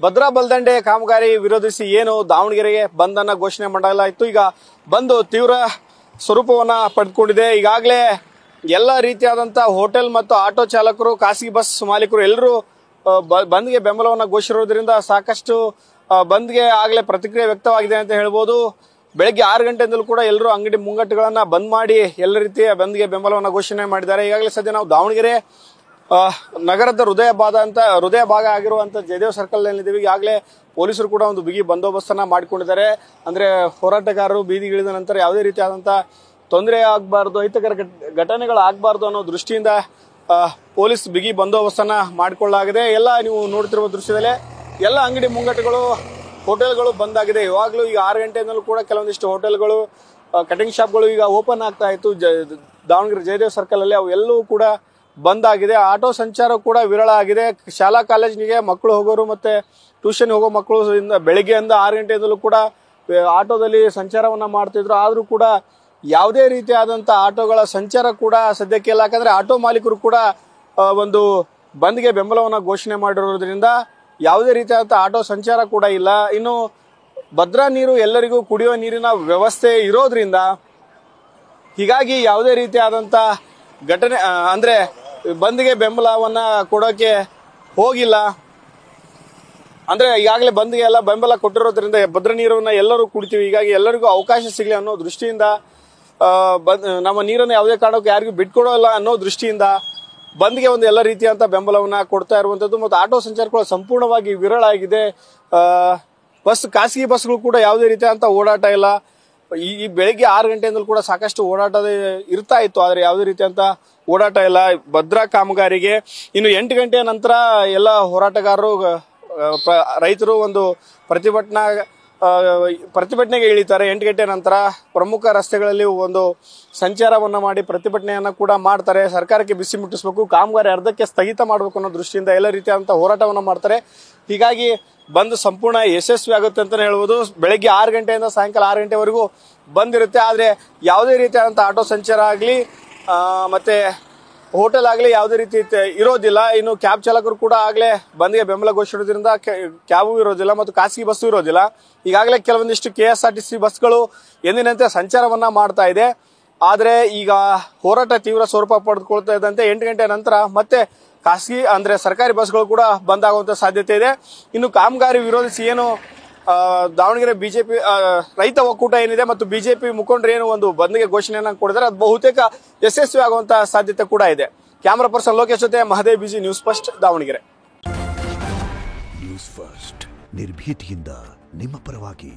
ಭದ್ರಾ ಬಲ್ದಂಡೆ ಕಾಮಗಾರಿ ವಿರೋಧಿಸಿ ಏನು ದಾವಣಗೆರೆಗೆ ಬಂದ್ ಅನ್ನ ಘೋಷಣೆ ಮಾಡಲಾಯಿತು. ಈಗ ಬಂದು ತೀವ್ರ ಸ್ವರೂಪವನ್ನ ಪಡೆದುಕೊಂಡಿದೆ. ಈಗಾಗಲೇ ಎಲ್ಲ ರೀತಿಯಾದಂತಹ ಹೋಟೆಲ್ ಮತ್ತು ಆಟೋ ಚಾಲಕರು, ಖಾಸಗಿ ಬಸ್ ಮಾಲೀಕರು ಎಲ್ಲರೂ ಬಂದ್ಗೆ ಬೆಂಬಲವನ್ನ ಘೋಷಿಸಿರೋದ್ರಿಂದ ಸಾಕಷ್ಟು ಬಂದ್ಗೆ ಆಗಲೇ ಪ್ರತಿಕ್ರಿಯೆ ವ್ಯಕ್ತವಾಗಿದೆ ಅಂತ ಹೇಳ್ಬೋದು. ಬೆಳಗ್ಗೆ 6 ಗಂಟೆಯಿಂದಲೂ ಕೂಡ ಎಲ್ಲರೂ ಅಂಗಡಿ ಮುಂಗಟ್ಟುಗಳನ್ನ ಬಂದ್ ಮಾಡಿ ಎಲ್ಲ ರೀತಿಯ ಬಂದ್ಗೆ ಬೆಂಬಲವನ್ನ ಘೋಷಣೆ ಮಾಡಿದ್ದಾರೆ. ಈಗಾಗಲೇ ಸದ್ಯ ನಾವು ದಾವಣಗೆರೆ ನಗರದ ಹೃದಯ ಭಾಗ ಆಗಿರುವಂತ ಜಯದೇವ್ ಸರ್ಕಲ್ ನಲ್ಲಿದ್ದೀವಿ. ಈಗಾಗಲೇ ಪೊಲೀಸರು ಕೂಡ ಒಂದು ಬಿಗಿ ಬಂದೋಬಸ್ತನ್ನ ಮಾಡಿಕೊಂಡಿದ್ದಾರೆ. ಅಂದ್ರೆ ಹೋರಾಟಗಾರರು ಬೀದಿಗಿಳಿದ ನಂತರ ಯಾವುದೇ ರೀತಿಯಾದಂತಹ ತೊಂದರೆ ಆಗಬಾರ್ದು, ಅಹಿತಕರ ಘಟನೆಗಳು ಆಗಬಾರ್ದು ಅನ್ನೋ ದೃಷ್ಟಿಯಿಂದ ಪೊಲೀಸ್ ಬಿಗಿ ಬಂದೋಬಸ್ತನ್ನ ಮಾಡಿಕೊಳ್ಳಲಾಗಿದೆ. ಎಲ್ಲ ನೀವು ನೋಡ್ತಿರುವ ದೃಶ್ಯದಲ್ಲೇ ಎಲ್ಲ ಅಂಗಡಿ ಮುಂಗಟ್ಟುಗಳು, ಹೋಟೆಲ್ಗಳು ಬಂದ್ ಆಗಿದೆ. ಇವಾಗಲೂ ಈಗ 6 ಗಂಟೆಯಿಂದಲೂ ಕೂಡ ಕೆಲವೊಂದಿಷ್ಟು ಹೋಟೆಲ್ಗಳು, ಕಟಿಂಗ್ ಶಾಪ್ಗಳು ಈಗ ಓಪನ್ ಆಗ್ತಾ ಇತ್ತು. ದಾವಣಗೆರೆ ಜಯದೇವ್ ಸರ್ಕಲ್ ಅಲ್ಲಿ ಅವೆಲ್ಲವೂ ಕೂಡ ಬಂದ್ ಆಗಿದೆ. ಆಟೋ ಸಂಚಾರ ಕೂಡ ವಿರಳ ಆಗಿದೆ. ಶಾಲಾ ಕಾಲೇಜಿಗೆ ಮಕ್ಕಳು ಹೋಗೋರು ಮತ್ತೆ ಟ್ಯೂಷನ್ ಹೋಗೋ ಮಕ್ಕಳು ಬೆಳಿಗ್ಗೆಯಿಂದ 6 ಗಂಟೆಯಿಂದಲೂ ಕೂಡ ಆಟೋದಲ್ಲಿ ಸಂಚಾರವನ್ನ ಮಾಡ್ತಿದ್ರು. ಆದ್ರೂ ಕೂಡ ಯಾವುದೇ ರೀತಿಯಾದಂತಹ ಆಟೋಗಳ ಸಂಚಾರ ಕೂಡ ಸದ್ಯಕ್ಕೆ ಇಲ್ಲ. ಯಾಕಂದ್ರೆ ಆಟೋ ಮಾಲೀಕರು ಕೂಡ ಒಂದು ಬಂದ್ಗೆ ಬೆಂಬಲವನ್ನ ಘೋಷಣೆ ಮಾಡಿರೋದ್ರಿಂದ ಯಾವುದೇ ರೀತಿಯಾದಂತಹ ಆಟೋ ಸಂಚಾರ ಕೂಡ ಇಲ್ಲ. ಇನ್ನು ಭದ್ರಾ ನೀರು ಎಲ್ಲರಿಗೂ ಕುಡಿಯುವ ನೀರಿನ ವ್ಯವಸ್ಥೆ ಇರೋದ್ರಿಂದ ಹೀಗಾಗಿ ಯಾವುದೇ ರೀತಿಯಾದಂತಹ ಘಟನೆ ಅಂದ್ರೆ ಬಂದ್ಗೆ ಬೆಂಬಲವನ್ನ ಕೊಡೋಕೆ ಹೋಗಿಲ್ಲ. ಅಂದ್ರೆ ಈಗಾಗಲೇ ಬಂದ್ಗೆ ಎಲ್ಲ ಬೆಂಬಲ ಕೊಟ್ಟಿರೋದ್ರಿಂದ ಭದ್ರಾ ನೀರನ್ನ ಎಲ್ಲರೂ ಕುಡಿತೀವಿ, ಹೀಗಾಗಿ ಎಲ್ಲರಿಗೂ ಅವಕಾಶ ಸಿಗಲಿ ಅನ್ನೋ ದೃಷ್ಟಿಯಿಂದ ನಮ್ಮ ನೀರನ್ನು ಯಾವುದೇ ಕಾರಣಕ್ಕೂ ಯಾರಿಗೂ ಬಿಟ್ಕೊಡೋಲ್ಲ ಅನ್ನೋ ದೃಷ್ಟಿಯಿಂದ ಬಂದ್ಗೆ ಒಂದು ಎಲ್ಲ ರೀತಿಯಂತ ಬೆಂಬಲವನ್ನ ಕೊಡ್ತಾ ಇರುವಂತದ್ದು. ಮತ್ತು ಆಟೋ ಸಂಚಾರಗಳು ಸಂಪೂರ್ಣವಾಗಿ ವಿರಳ ಆಗಿದೆ. ಖಾಸಗಿ ಬಸ್ಗಳು ಕೂಡ ಯಾವುದೇ ರೀತಿಯಂತ ಓಡಾಟ ಇಲ್ಲ. ಈ ಬೆಳಿಗ್ಗೆ 6 ಗಂಟೆಯಿಂದಲೂ ಕೂಡ ಸಾಕಷ್ಟು ಓಡಾಟ ಇರ್ತಾ ಇತ್ತು, ಆದ್ರೆ ಯಾವುದೇ ರೀತಿಯಂತ ಓಡಾಟ ಇಲ್ಲ ಭದ್ರಾ ಕಾಮಗಾರಿಗೆ. ಇನ್ನು 8 ಗಂಟೆಯ ನಂತರ ಎಲ್ಲ ಹೋರಾಟಗಾರರು, ರೈತರು ಒಂದು ಪ್ರತಿಭಟನೆಗೆ ಇಳಿತಾರೆ. 8 ಗಂಟೆ ನಂತರ ಪ್ರಮುಖ ರಸ್ತೆಗಳಲ್ಲಿ ಒಂದು ಸಂಚಾರವನ್ನ ಮಾಡಿ ಪ್ರತಿಭಟನೆಯನ್ನ ಕೂಡ ಮಾಡ್ತಾರೆ. ಸರ್ಕಾರಕ್ಕೆ ಬಿಸಿ ಮುಟ್ಟಿಸಬೇಕು, ಕಾಮಗಾರಿ ಅರ್ಧಕ್ಕೆ ಸ್ಥಗಿತ ಮಾಡಬೇಕು ಅನ್ನೋ ದೃಷ್ಟಿಯಿಂದ ಎಲ್ಲ ರೀತಿಯಾದಂತಹ ಹೋರಾಟವನ್ನ ಮಾಡ್ತಾರೆ. ಹೀಗಾಗಿ ಬಂದ್ ಸಂಪೂರ್ಣ ಯಶಸ್ವಿ ಆಗುತ್ತೆ ಅಂತಾನೆ ಹೇಳ್ಬೋದು. ಬೆಳಗ್ಗೆ 6 ಗಂಟೆಯಿಂದ ಸಾಯಂಕಾಲ 6 ಗಂಟೆವರೆಗೂ ಬಂದ್ ಇರುತ್ತೆ. ಆದ್ರೆ ಯಾವುದೇ ರೀತಿಯಾದಂತಹ ಆಟೋ ಸಂಚಾರ ಆಗ್ಲಿ ಮತ್ತೆ ಹೋಟೆಲ್ ಆಗ್ಲಿ ಯಾವುದೇ ರೀತಿ ಇರೋದಿಲ್ಲ. ಇನ್ನು ಕ್ಯಾಬ್ ಚಾಲಕರು ಕೂಡ ಆಗ್ಲೇ ಬಂದ್ಗೆ ಬೆಂಬಲ ಘೋಷಿಸೋದ್ರಿಂದ ಕ್ಯಾಬು ಇರೋದಿಲ್ಲ ಮತ್ತು ಖಾಸಗಿ ಬಸ್ಸು ಇರೋದಿಲ್ಲ. ಈಗಾಗಲೇ ಕೆಲವೊಂದಿಷ್ಟು KSRTC ಬಸ್ಗಳು ಎಂದಿನಂತೆ ಸಂಚಾರವನ್ನ ಮಾಡ್ತಾ ಇದೆ. ಆದ್ರೆ ಈಗ ಹೋರಾಟ ತೀವ್ರ ಸ್ವರೂಪ ಪಡೆದುಕೊಳ್ತಾ ಇದ್ದಂತೆ 8 ಗಂಟೆ ನಂತರ ಮತ್ತೆ ಖಾಸಗಿ ಅಂದ್ರೆ ಸರ್ಕಾರಿ ಬಸ್ಗಳು ಕೂಡ ಬಂದ್ ಆಗುವಂತ ಸಾಧ್ಯತೆ ಇದೆ. ಇನ್ನು ಕಾಮಗಾರಿ ವಿರೋಧಿಸಿ ಏನು ದಾವಣಗೆರೆ ಬಿಜೆಪಿ ರೈತ ಒಕ್ಕೂಟ ಏನಿದೆ ಮತ್ತು ಬಿಜೆಪಿ ಮುಖಂಡರು ಏನು ಒಂದು ಬಂದ್ಗೆ ಘೋಷಣೆಯನ್ನ ಕೊಡಿದ್ದಾರೆ, ಅದು ಬಹುತೇಕ ಯಶಸ್ವಿ ಆಗುವಂತಹ ಸಾಧ್ಯತೆ ಕೂಡ ಇದೆ. ಕ್ಯಾಮರಾ ಪರ್ಸನ್ ಲೋಕೇಶ್ ಜೊತೆ Mahadev BG, News First, Davanagere. News First, ನಿರ್ಭೀತಿಯಿಂದ ನಿಮ್ಮ ಪರವಾಗಿ.